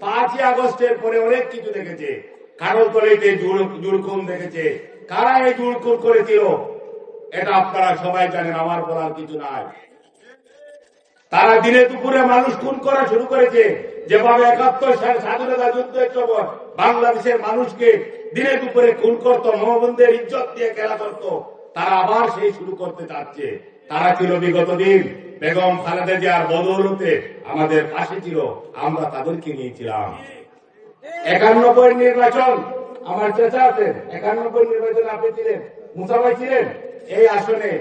5ই আগস্টের পরে অনেক কিছু দেখেছে। কারোতলিতে জুড়কুন দেখেছে। কারা এই জুড়কুন করেছিল এটা আপনারা সবাই জানেন, আমার বলার কিছু নাই। তারা দিনে দুপুরে মানুষ খুন করা শুরু করেছে। যেভাবে 71 সালে স্বাধীনতা যুদ্ধের সময় বাংলাদেশের মানুষকে দিনে দুপুরে খুন করত, মহাবন্ধের ইজ্জত দিয়ে খেলা করত, তারা আবার সেই শুরু করতে চাচ্ছে। তারা ছিল বিগত দিন বেগম খালেদা জিয়ার বদৌলতে আমাদের পাশে ছিল, আমরা তাদেরকে নিয়েছিলাম। 91 নির্বাচন আমার চেষ্টা আছে। 91 নির্বাচনে আপনি ছিলেন, মুসা ভাই ছিলেন। এই আসনে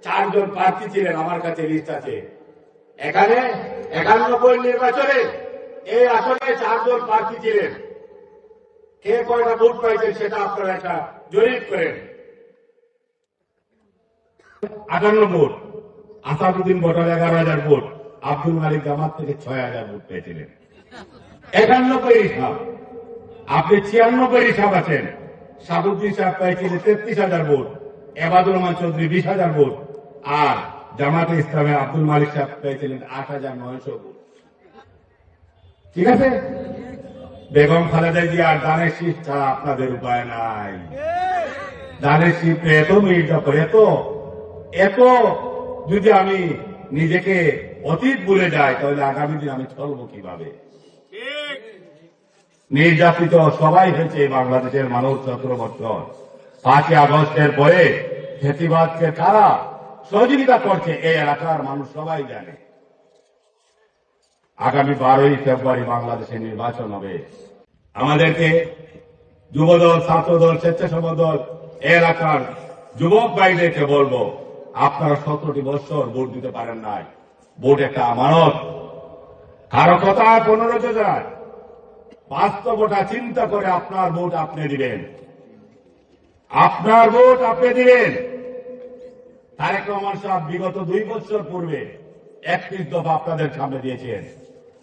4 জন প্রার্থী ছিলেন, আমার কাছে লিস্ট আছে। এখানে 91 নির্বাচনে এই আসনে 4 জন প্রার্থী ছিলেন। কে কয়টা ভোট পাইছেন সেটা আপনারা একটা জরিপ করেন। 58 ভোট, আসাদুদ্দিন ভোটার 11,000 ভোট, আব্দুল মালিক জামাত থেকে 6,000 ভোট পেয়েছিলেন। 91 হিসাব। আপনি 96 হিসাব আছেন। সাদুদ্দিন সাহেব পেয়েছিলেন 33,000 ভোট, এবাদুর রহমান চৌধুরী 20,000 ভোট, আর জামাতে ইসলামে আব্দুল মালিক সাহেব পেয়েছিলেন 8,900 ভোট। ঠিক আছে, বেগম খালেদা জিয়ার দানের শীষ ছাড়া আপনাদের উপায় নাই। দানের শীষ এত মির্জাফর, এত যদি আমি নিজেকে অতীত ভুলে যাই তাহলে আগামী দিন আমি চলবো কিভাবে? নির্যাতিত সবাই হয়েছে বাংলাদেশের মানুষ 17 বছর। 5ই আগস্টের পরে ফ্যাসিবাদকে কারা সহযোগিতা করছে এই এলাকার মানুষ সবাই জানে। আগামী 12ই ফেব্রুয়ারি বাংলাদেশে নির্বাচন হবে। আমাদেরকে যুবদল, ছাত্রদল, স্বেচ্ছাসেবক দল, এলাকার যুবক ভাইদেরকে বলবো, আপনারা 17টি বছর ভোট দিতে পারেন নাই। ভোট একটা আমানত। কারো কথা 15 যায়, বাস্তবতা চিন্তা করে আপনার ভোট আপনি দিবেন। আপনার ভোট আপনি দিবেন। তারেক রহমান সাহেব বিগত 2 বছর পূর্বে 31 দফা আপনাদের সামনে দিয়েছেন।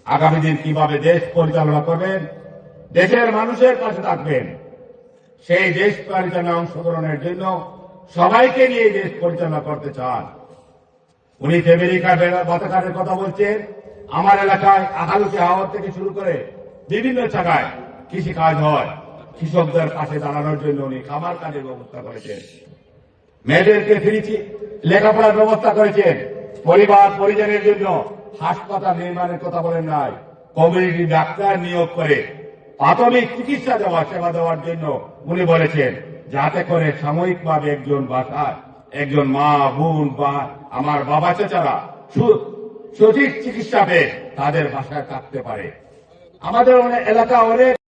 আগামী দিন কিভাবে দেশ পরিচালনা করবেন, দেশের মানুষের পাশে থাকবেন, সেই দেশ পরিচালনায় অংশগ্রহণের জন্য সবাইকে নিয়ে দেশ পরিচালনা করতে চান। উনি ফ্যামিলি ভাতা কার্ডের কথা বলছেন। আমার এলাকায় আহালুকি হাওয়ার থেকে শুরু করে বিভিন্ন জায়গায় কৃষি কাজ হয়, কৃষকদের পাশে দাঁড়ানোর জন্য উনি খামার কাজের ব্যবস্থা করেছেন। মেয়েদেরকে ফিরেছি লেখাপড়ার ব্যবস্থা করেছেন। পরিবার পরিজনের জন্য হাসপাতাল নির্মাণের কথা বলেন নাই, কমিউনিটি ডাক্তার নিয়োগ করে প্রাথমিক চিকিৎসা দেওয়া, সেবা দেওয়ার জন্য উনি বলেছেন, যাতে করে সাময়িকভাবে একজন বাসায় একজন মা, বোন বা আমার বাবা চাচারা সঠিক চিকিৎসা পেয়ে তাদের বাসায় থাকতে পারে। আমাদের এলাকা অনেক